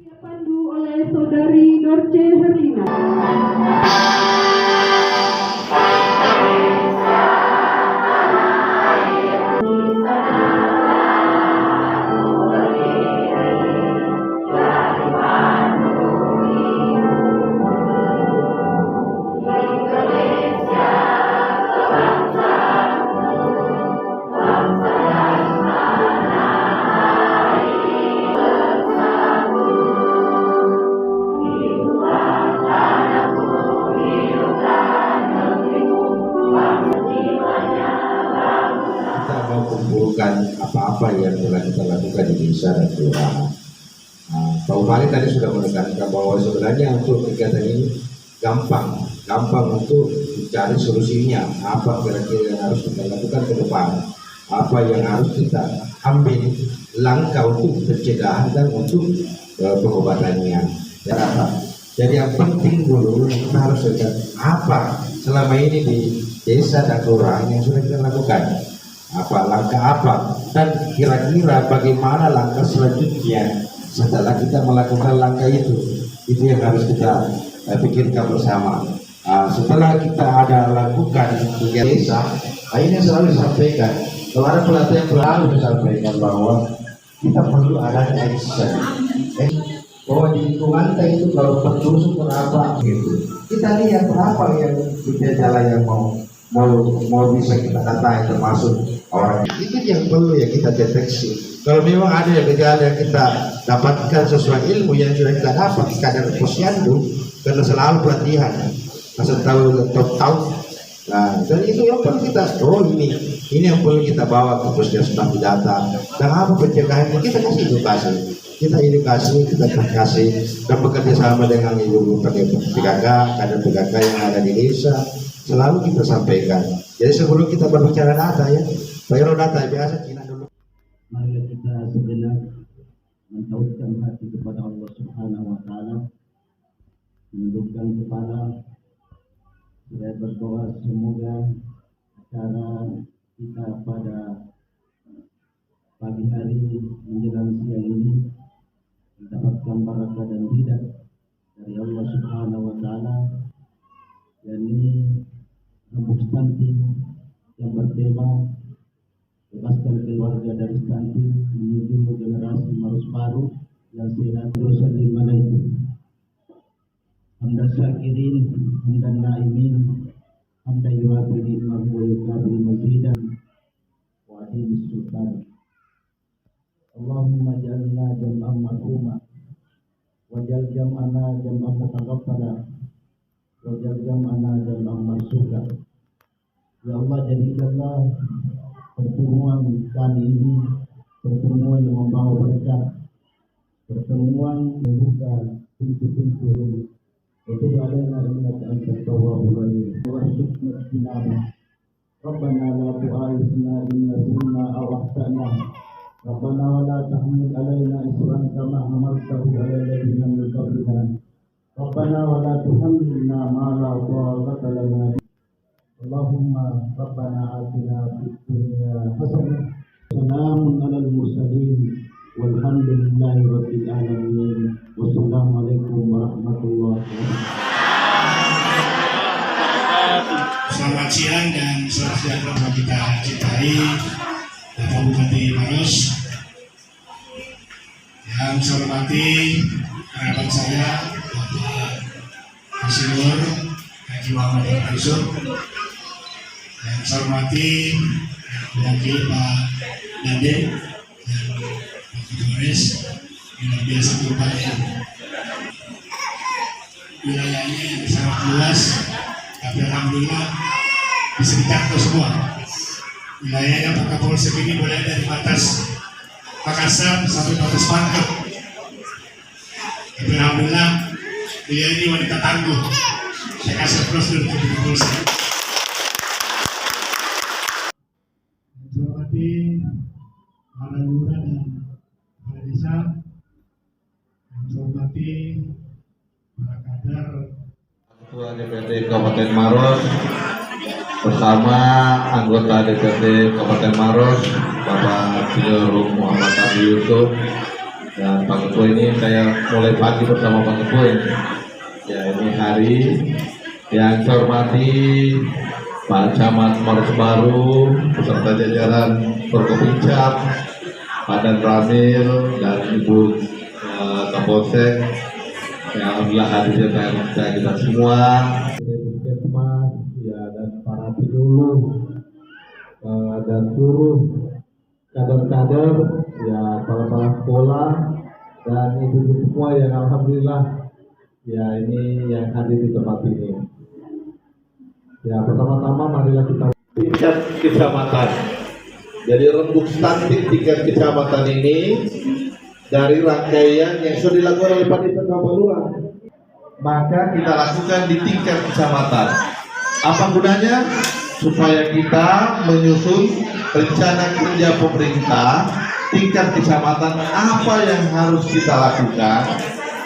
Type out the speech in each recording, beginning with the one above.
Dipandu oleh Saudari Dorce Herlina. Kumpulkan apa-apa yang telah kita lakukan di desa dan kelurahan. Pak Umari tadi sudah menekankan bahwa sebenarnya untuk kegiatan ini gampang untuk dicari solusinya. Apa kira-kira yang harus kita lakukan ke depan, apa yang harus kita ambil langkah untuk pencegahan dan untuk pengobatannya. Jadi yang penting dulu kita harus lihat apa selama ini di desa dan kelurahan yang sudah kita lakukan. Langkah apa dan kira-kira bagaimana langkah selanjutnya setelah kita melakukan langkah itu yang harus kita pikirkan bersama. Setelah kita ada lakukan kegiatan desa, ini selalu disampaikan kalau ada pelatihan selalu disampaikan bahwa kita perlu ada action, bahwa di lingkungan kita itu kalau penyusup berapa gitu, kita lihat berapa yang gejala yang mau bisa kita datai termasuk orang itu yang perlu ya kita deteksi. Kalau memang ada yang gejala yang kita dapatkan sesuai ilmu yang sudah kita dapat kadar posyandu karena selalu pelatihan masa tahu. Nah, dan itu yang perlu kita ini yang perlu kita bawa ke puskesmas data dan apa pencegahan kita kasih edukasi, kita kasih dan bekerja sama dengan ibu PKK, kader PKK yang ada di desa selalu kita sampaikan. Jadi sebelum kita berbicara data ya, bayar data biasa Cina dulu. Mari kita sejenak mentauhidkan hati kepada Allah Subhanahu wa taala, menundukkan kepala, saya berdoa semoga acara kita pada pagi hari menjelang siang ini mendapatkan barakah dan hidayah dari Allah Subhanahu wa taala, yakni rembuk stunting yang bertema bebaskan keluarga dari stunting menuju generasi manusia baru yang sehat dosa di mana itu. Hamdan syakirin, hamdan naimin, hamdan yuwafi ni'mah wa yukabi mazidan wa adil sultan. Allahumma ja'alna jam'an marhuma wajal jam'ana jam'an mutaqabbala wajal jam'ana jam'an marsuka. Ya Allah, jadikanlah pertemuan kali ini pertemuan yang membawa berkah, pertemuan membuka pintu-pintu untuk alena innaka antat tawwabur rahim warzuqna istinabah. Rabbana la tu'akhidhna in nasina aw akhtana. Rabbana wa la tahmil alaina isran kama hamaltahu ala alladziina min qablina. Rabbana wa la tuhammilna ma la taqata lana. Allahumma Rabbana atina fid dunya hasanah. Salamun alal mursalin walhamdulillahi rabbil alamin. Wassalamualaikum warahmatullahi wabarakatuh. Selamat siang dan selamat sejahtera kita cintai Bapak Bupati Maros, yang saya hormati kerabat saya Bapak Insinyur Haji Muhammad Yusuf, yang saya hormati wakil Pak Dade dan Pak Kapolres yang luar biasa berupaya. Wilayahnya yang sangat luas, tapi alhamdulillah bisa dijangkau semua. Wilayahnya Pak Kapolsek ini mulai dari batas Makassar sampai batas Pangkep. Tapi alhamdulillah dia ini wanita tangguh. Saya kasih prosedur untuk Kapolsek. Hormati para lurah dan Ketua DPRD Kabupaten Maros bersama anggota DPRD Kabupaten Maros Bapak Senior Muhammad Abi Yusuf dan Pak Ketua. Ini saya mulai pagi bersama Pak Ketua ini. Ya, ini hari yang saya hormati Pak Camat Maros Baru beserta jajaran Forkopimcap, Pak Dan Ramil dan Ibu Kapolsek. Ya, alhamdulillah hadir kita semua, Puskesmas, ya, dan para penyuluh dan seluruh kader-kader, ya, kepala sekolah dan ibu-ibu semua yang alhamdulillah ya ini yang hadir di tempat ini. Ya, pertama-tama marilah kita tingkat kecamatan. Jadi rembuk stunting tingkat kecamatan ini dari rangkaian yang sudah dilakukan oleh Panitia Lurah, maka kita lakukan di tingkat kecamatan. Apa gunanya? Supaya kita menyusun rencana kerja pemerintah tingkat kecamatan, apa yang harus kita lakukan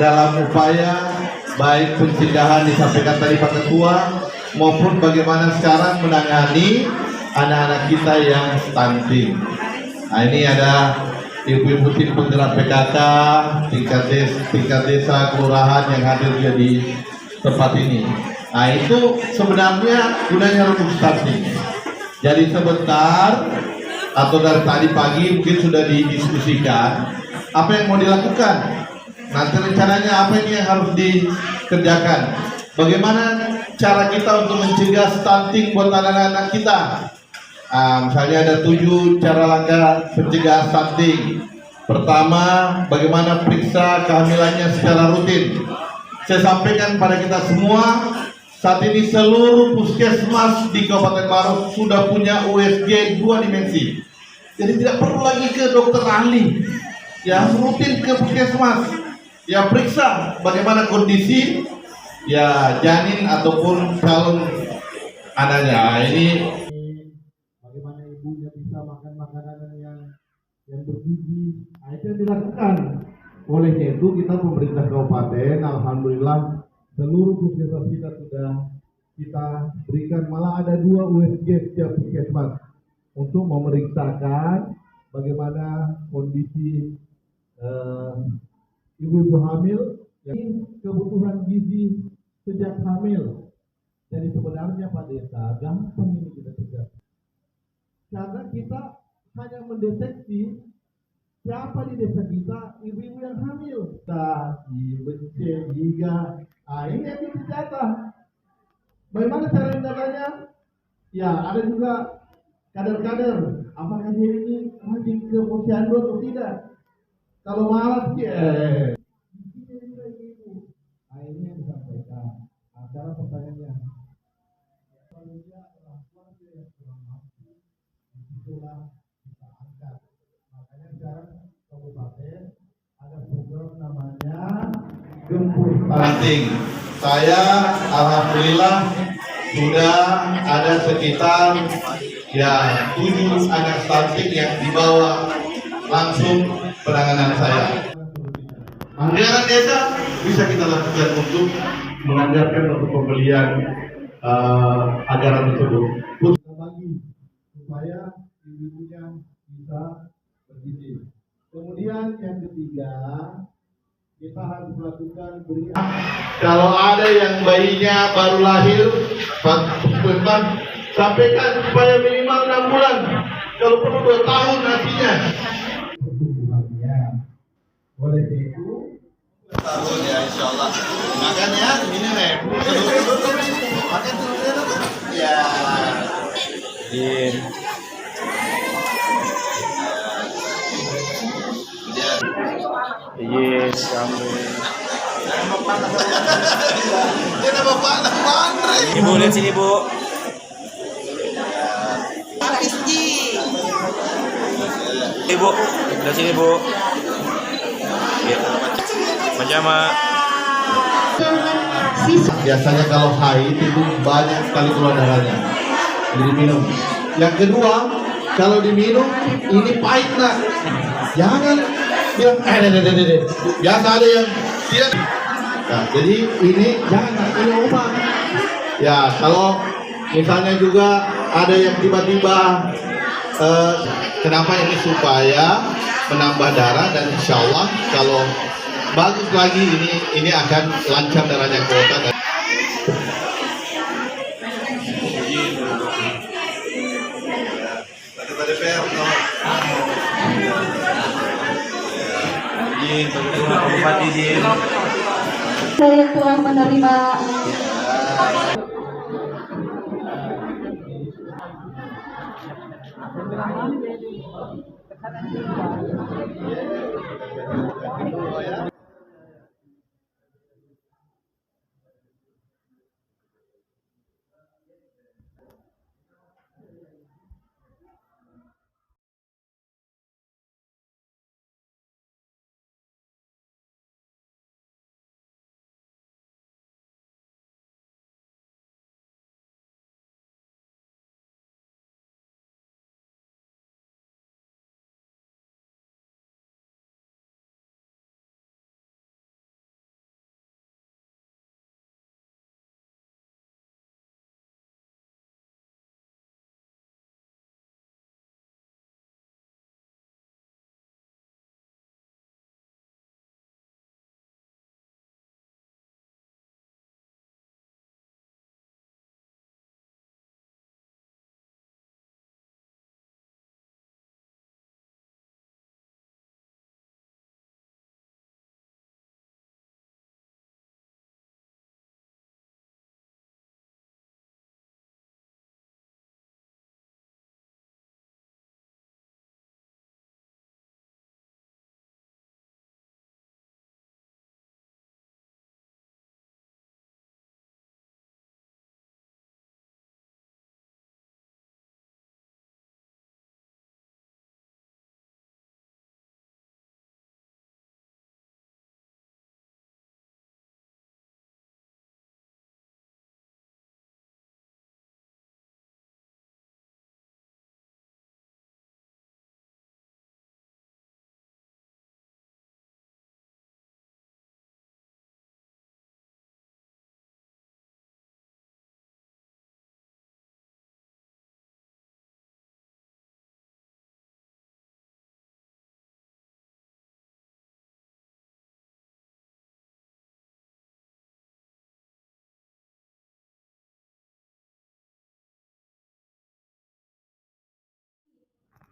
dalam upaya baik pencegahan disampaikan tadi Pak Ketua, maupun bagaimana sekarang menangani anak-anak kita yang stunting. Nah, ini ada ibu-ibu tim penggerak PKK tingkat desa kelurahan yang hadir di tempat ini. Nah, itu sebenarnya gunanya rembuk stunting. Jadi sebentar atau dari tadi pagi mungkin sudah didiskusikan apa yang mau dilakukan. Nanti rencananya apa ini yang harus dikerjakan. Bagaimana cara kita untuk mencegah stunting buat anak-anak kita. Misalnya ada 7 cara langkah pencegahan stunting. Pertama, bagaimana periksa kehamilannya secara rutin. Saya sampaikan pada kita semua, saat ini seluruh puskesmas di Kabupaten Maros sudah punya USG 2 dimensi. Jadi tidak perlu lagi ke dokter ahli. Ya, rutin ke puskesmas. Ya, periksa bagaimana kondisi ya janin ataupun calon anaknya. Ini bagaimana ibunya bisa makan makanan yang bergizi. Nah, itu yang dilakukan. Oleh itu kita pemerintah kabupaten, alhamdulillah seluruh puskesmas kita sudah kita berikan, malah ada 2 USG setiap puskesmas untuk memeriksakan bagaimana kondisi ibu-ibu hamil, yang kebutuhan gizi sejak hamil. Jadi sebenarnya Pak Desa gampang ini kita cegah, karena kita hanya mendeteksi siapa di desa kita ibu-ibu yang hamil. Tadi, becek, giga, ini yang kita data. Bagaimana cara mendapatnya? Ya, ada juga kader-kader. Apakah dia ini rajin ke posyandu atau tidak? Kalau malas, ini yang disampaikan. Cara pertanyaannya, manusia adalah keluarga yang kurang mampu, disitulah kita angkat. Makanya sekarang kabupaten ada program namanya Gempur Stunting. Saya alhamdulillah sudah ada sekitar 7 anak stunting yang dibawa langsung penanganan saya. Anggaran desa bisa kita lakukan untuk menganggarkan untuk pembelian anggaran tersebut. Kita bagi supaya ibu-ibunya bisa bergizi. Kemudian yang ketiga, kita harus melakukan berikan. Kalau ada yang bayinya baru lahir, sampaikan supaya minimal 6 bulan. Kalau perlu 2 tahun nasinya. Pertumbuhannya. Oleh itu, tahun ya insya Allah. Makan ya, ini nih. Makan dulu. Ya. Yes, kami. Ibu lihat sini Bu. Ibu, lihat sini Bu. Ya. Macam biasanya kalau haid itu banyak sekali keluar darahnya. Jadi minum. Yang kedua, kalau diminum ini pahit nak. Jangan bilang biasa ada yang tidak. Nah, jadi ini jangan, ini obat Ya, kalau misalnya juga ada yang tiba-tiba kenapa ini supaya menambah darah, dan insya Allah kalau bagus lagi ini akan lancar darahnya ke otak. Saya telah menerima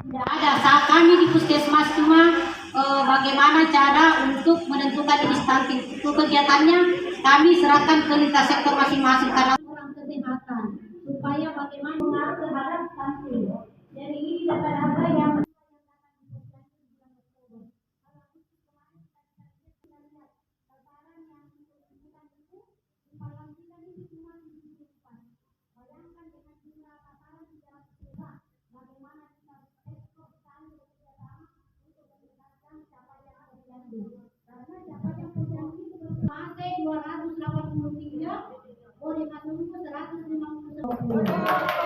tidak ada. Saat kami di puskesmas cuma bagaimana cara untuk menentukan ini stunting. Untuk kegiatannya kami serahkan ke lintas sektor masing-masing karena kurang kesehatan supaya bagaimana mengatur terhadap stunting. Jadi ini data-data yang Masih 283, boleh menunggu 150.